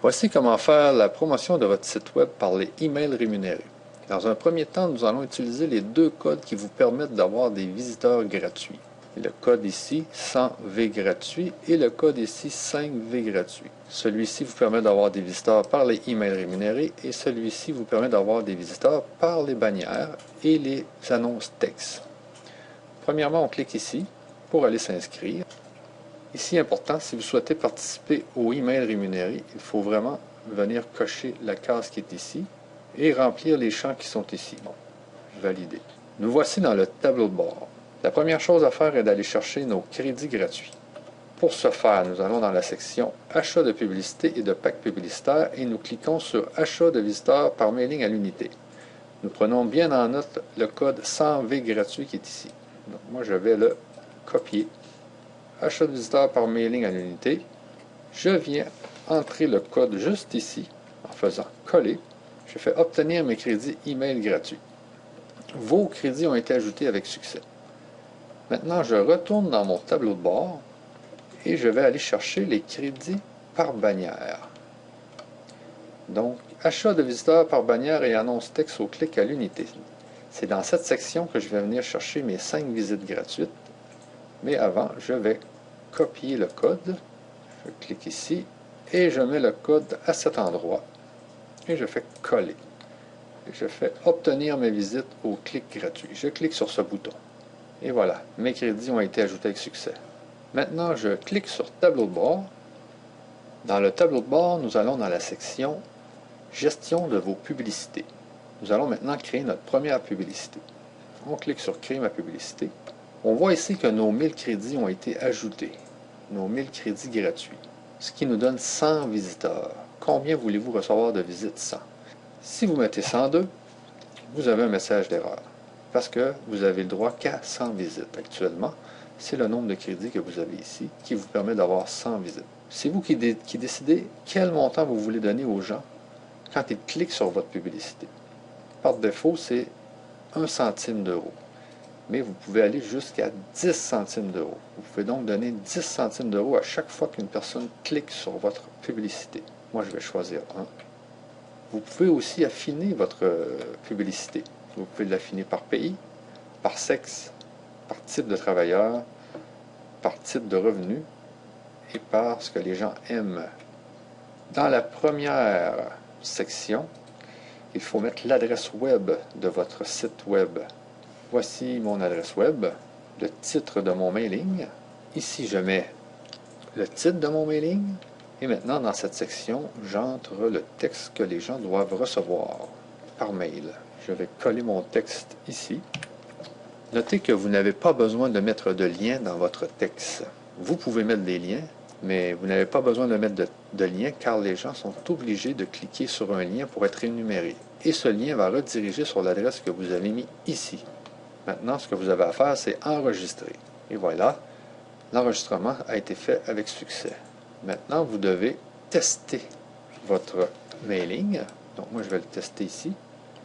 Voici comment faire la promotion de votre site web par les emails rémunérés. Dans un premier temps, nous allons utiliser les deux codes qui vous permettent d'avoir des visiteurs gratuits. Le code ici, 100V gratuit, et le code ici, 5V gratuit. Celui-ci vous permet d'avoir des visiteurs par les emails rémunérés et celui-ci vous permet d'avoir des visiteurs par les bannières et les annonces texte. Premièrement, on clique ici pour aller s'inscrire. Ici, important, si vous souhaitez participer au email rémunéré, il faut vraiment venir cocher la case qui est ici et remplir les champs qui sont ici. Bon, valider. Nous voici dans le tableau de bord. La première chose à faire est d'aller chercher nos crédits gratuits. Pour ce faire, nous allons dans la section Achat de publicité et de pack publicitaire et nous cliquons sur Achat de visiteurs par mailing à l'unité. Nous prenons bien en note le code 100V gratuit qui est ici. Donc, moi, je vais le copier. Achat de visiteurs par mailing à l'unité. Je viens entrer le code juste ici en faisant coller. Je fais obtenir mes crédits email gratuits. Vos crédits ont été ajoutés avec succès. Maintenant, je retourne dans mon tableau de bord et je vais aller chercher les crédits par bannière. Donc, achat de visiteurs par bannière et annonce texte au clic à l'unité. C'est dans cette section que je vais venir chercher mes 5 visites gratuites. Mais avant, je vais copier le code. Je clique ici et je mets le code à cet endroit. Et je fais coller. Et je fais obtenir mes visites au clic gratuit. Je clique sur ce bouton. Et voilà, mes crédits ont été ajoutés avec succès. Maintenant, je clique sur tableau de bord. Dans le tableau de bord, nous allons dans la section Gestion de vos publicités. Nous allons maintenant créer notre première publicité. On clique sur Créer ma publicité. On voit ici que nos 1000 crédits ont été ajoutés. Nos 1000 crédits gratuits. Ce qui nous donne 100 visiteurs. Combien voulez-vous recevoir de visites 100? Si vous mettez 102, vous avez un message d'erreur. Parce que vous avez le droit qu'à 100 visites. Actuellement, c'est le nombre de crédits que vous avez ici qui vous permet d'avoir 100 visites. C'est vous qui décidez quel montant vous voulez donner aux gens quand ils cliquent sur votre publicité. Par défaut, c'est 1 centime d'euro. Mais vous pouvez aller jusqu'à 10 centimes d'euros. Vous pouvez donc donner 10 centimes d'euros à chaque fois qu'une personne clique sur votre publicité. Moi, je vais choisir 1. Vous pouvez aussi affiner votre publicité. Vous pouvez l'affiner par pays, par sexe, par type de travailleur, par type de revenu et par ce que les gens aiment. Dans la première section, il faut mettre l'adresse web de votre site web. Voici mon adresse web, le titre de mon mailing. Ici, je mets le titre de mon mailing. Et maintenant, dans cette section, j'entre le texte que les gens doivent recevoir par mail. Je vais coller mon texte ici. Notez que vous n'avez pas besoin de mettre de lien dans votre texte. Vous pouvez mettre des liens, mais vous n'avez pas besoin de mettre de lien car les gens sont obligés de cliquer sur un lien pour être énumérés. Et ce lien va rediriger sur l'adresse que vous avez mis ici. Maintenant, ce que vous avez à faire, c'est enregistrer. Et voilà, l'enregistrement a été fait avec succès. Maintenant, vous devez tester votre mailing. Donc, moi, je vais le tester ici.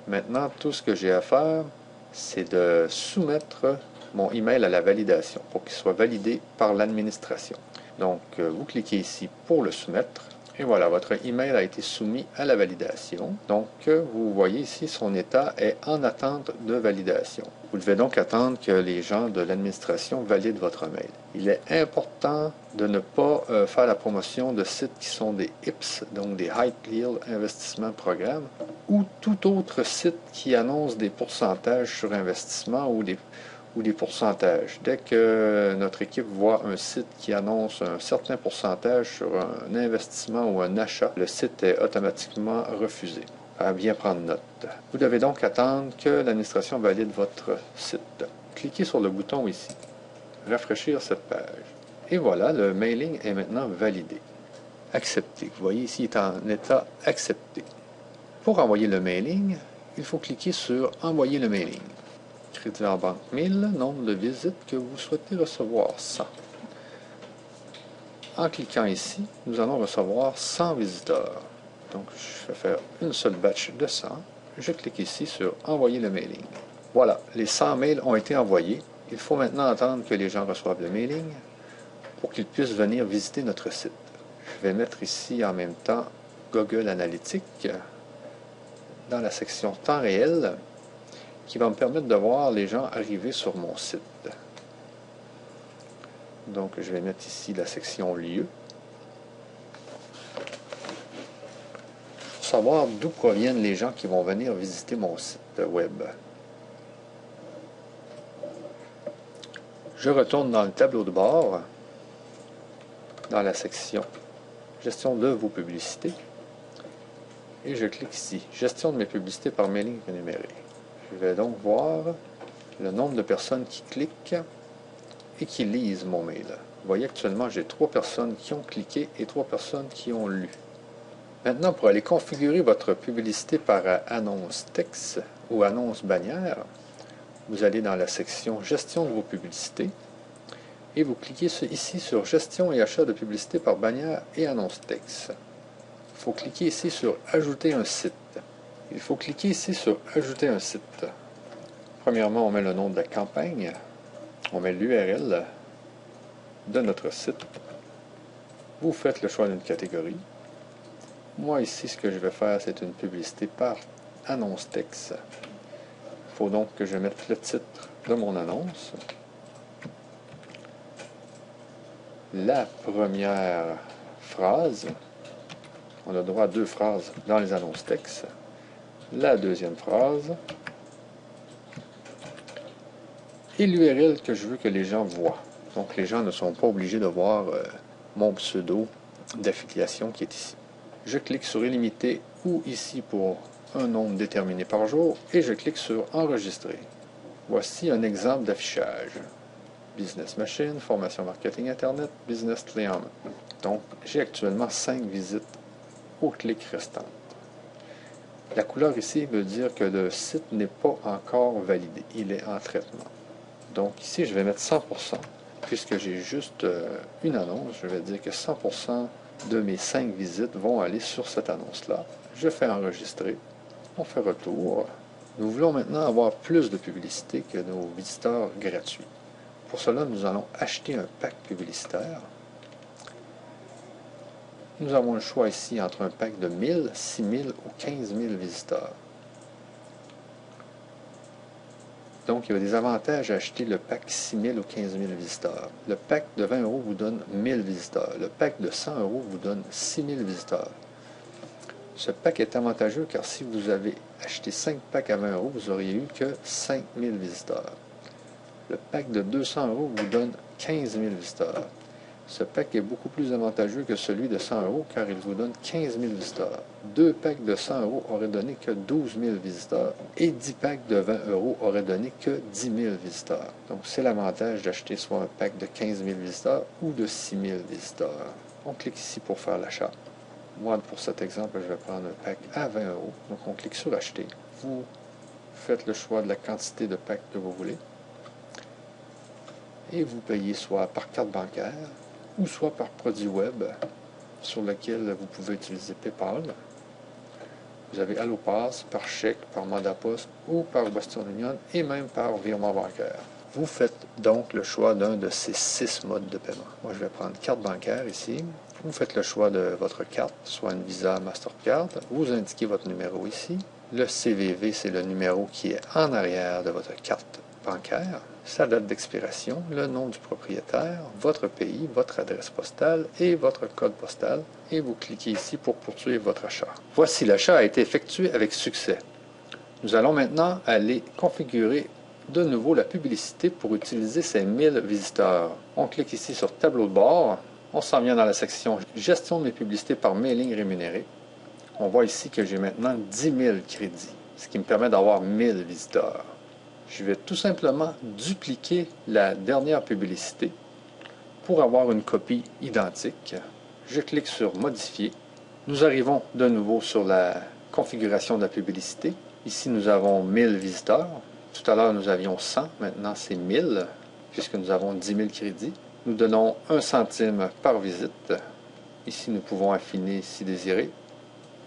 Maintenant, tout ce que j'ai à faire, c'est de soumettre mon email à la validation pour qu'il soit validé par l'administration. Donc, vous cliquez ici pour le soumettre. Et voilà, votre email a été soumis à la validation. Donc, vous voyez ici, son état est en attente de validation. Vous devez donc attendre que les gens de l'administration valident votre mail. Il est important de ne pas faire la promotion de sites qui sont des HIPS, donc des High Yield Investment Programme, ou tout autre site qui annonce des pourcentages sur investissement ou des pourcentages. Dès que notre équipe voit un site qui annonce un certain pourcentage sur un investissement ou un achat, le site est automatiquement refusé. À bien prendre note. Vous devez donc attendre que l'administration valide votre site. Cliquez sur le bouton ici. Rafraîchir cette page. Et voilà, le mailing est maintenant validé. Accepter. Vous voyez ici, il est en état accepté. Pour envoyer le mailing, il faut cliquer sur Envoyer le mailing. Crédit en banque 1000, nombre de visites que vous souhaitez recevoir 100. En cliquant ici, nous allons recevoir 100 visiteurs. Donc, je vais faire une seule batch de 100. Je clique ici sur Envoyer le mailing. Voilà, les 100 mails ont été envoyés. Il faut maintenant attendre que les gens reçoivent le mailing pour qu'ils puissent venir visiter notre site. Je vais mettre ici en même temps Google Analytics dans la section temps réel qui va me permettre de voir les gens arriver sur mon site. Donc je vais mettre ici la section lieu. Pour savoir d'où proviennent les gens qui vont venir visiter mon site web. Je retourne dans le tableau de bord, dans la section gestion de vos publicités, et je clique ici, gestion de mes publicités par mailing rémunéré. Je vais donc voir le nombre de personnes qui cliquent et qui lisent mon mail. Vous voyez actuellement, j'ai 3 personnes qui ont cliqué et 3 personnes qui ont lu. Maintenant, pour aller configurer votre publicité par annonce texte ou annonce bannière, vous allez dans la section gestion de vos publicités et vous cliquez ici sur gestion et achat de publicité par bannière et annonce texte. Il faut cliquer ici sur ajouter un site. Il faut cliquer ici sur ajouter un site. Premièrement, on met le nom de la campagne, on met l'URL de notre site. Vous faites le choix d'une catégorie. Moi ici, ce que je vais faire, c'est une publicité par annonce texte. Il faut donc que je mette le titre de mon annonce. La première phrase, on a droit à 2 phrases dans les annonces texte. La deuxième phrase et l'URL que je veux que les gens voient. Donc les gens ne sont pas obligés de voir mon pseudo d'affiliation qui est ici. Je clique sur illimité ou ici pour un nombre déterminé par jour et je clique sur enregistrer. Voici un exemple d'affichage. Business Machine, formation marketing internet, business clé en main. Donc j'ai actuellement 5 visites au clic restant. La couleur ici veut dire que le site n'est pas encore validé, il est en traitement. Donc ici je vais mettre 100%, puisque j'ai juste une annonce, je vais dire que 100% de mes 5 visites vont aller sur cette annonce-là. Je fais enregistrer, on fait retour. Nous voulons maintenant avoir plus de publicité que nos visiteurs gratuits. Pour cela, nous allons acheter un pack publicitaire. Nous avons le choix ici entre un pack de 1000, 6000 ou 15 000 visiteurs. Donc, il y a des avantages à acheter le pack 6000 ou 15 000 visiteurs. Le pack de 20 € vous donne 1000 visiteurs. Le pack de 100 € vous donne 6000 visiteurs. Ce pack est avantageux car si vous avez acheté 5 packs à 20 €, vous auriez eu que 5000 visiteurs. Le pack de 200 € vous donne 15 000 visiteurs. Ce pack est beaucoup plus avantageux que celui de 100 € car il vous donne 15 000 visiteurs. 2 packs de 100 € auraient donné que 12 000 visiteurs et 10 packs de 20 € auraient donné que 10 000 visiteurs. Donc c'est l'avantage d'acheter soit un pack de 15 000 visiteurs ou de 6 000 visiteurs. On clique ici pour faire l'achat. Moi, pour cet exemple, je vais prendre un pack à 20 €. Donc on clique sur acheter. Vous faites le choix de la quantité de packs que vous voulez. Et vous payez soit par carte bancaire ou soit par produit web sur lequel vous pouvez utiliser PayPal. Vous avez AlloPass, par chèque, par mandat poste ou par Western Union et même par virement bancaire. Vous faites donc le choix d'un de ces 6 modes de paiement. Moi, je vais prendre carte bancaire ici. Vous faites le choix de votre carte, soit une Visa, Mastercard. Vous indiquez votre numéro ici. Le CVV, c'est le numéro qui est en arrière de votre carte bancaire. Sa date d'expiration, le nom du propriétaire, votre pays, votre adresse postale et votre code postal. Et vous cliquez ici pour poursuivre votre achat. Voici, l'achat a été effectué avec succès. Nous allons maintenant aller configurer de nouveau la publicité pour utiliser ces 1000 visiteurs. On clique ici sur tableau de bord. On s'en vient dans la section gestion de mes publicités par mailing rémunéré. On voit ici que j'ai maintenant 10 000 crédits, ce qui me permet d'avoir 1000 visiteurs. Je vais tout simplement dupliquer la dernière publicité pour avoir une copie identique. Je clique sur modifier. Nous arrivons de nouveau sur la configuration de la publicité. Ici, nous avons 1000 visiteurs. Tout à l'heure, nous avions 100. Maintenant, c'est 1000 puisque nous avons 10 000 crédits. Nous donnons 1 centime par visite. Ici, nous pouvons affiner si désiré.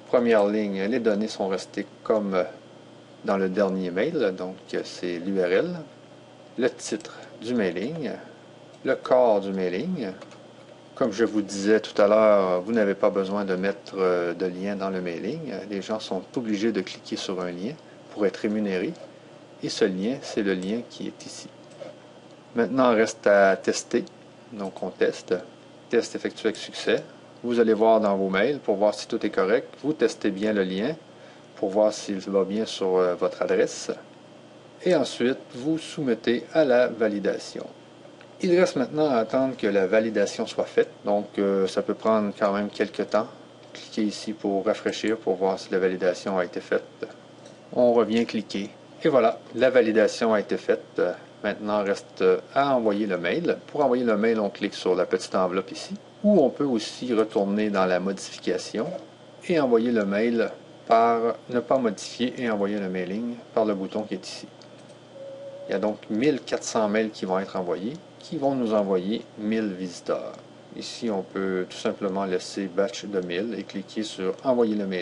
Première ligne, les données sont restées comme dans le dernier mail, donc c'est l'URL, le titre du mailing, le corps du mailing, Comme je vous disais tout à l'heure, vous n'avez pas besoin de mettre de lien dans le mailing. Les gens sont obligés de cliquer sur un lien pour être rémunérés. Et ce lien, c'est le lien qui est ici. Maintenant, il reste à tester. Donc, on teste. Test effectué avec succès. Vous allez voir dans vos mails pour voir si tout est correct. Vous testez bien le lien pour voir s'il va bien sur votre adresse. Et ensuite, vous soumettez à la validation. Il reste maintenant à attendre que la validation soit faite. Donc, ça peut prendre quand même quelques temps. Cliquez ici pour rafraîchir pour voir si la validation a été faite. On revient cliquer. Et voilà, la validation a été faite. Maintenant, il reste à envoyer le mail. Pour envoyer le mail, on clique sur la petite enveloppe ici. Ou on peut aussi retourner dans la modification et envoyer le mail par ne pas modifier et envoyer le mailing par le bouton qui est ici. Il y a donc 1400 mails qui vont être envoyés, qui vont nous envoyer 1000 visiteurs. Ici, on peut tout simplement laisser batch de 1000 et cliquer sur envoyer le mail.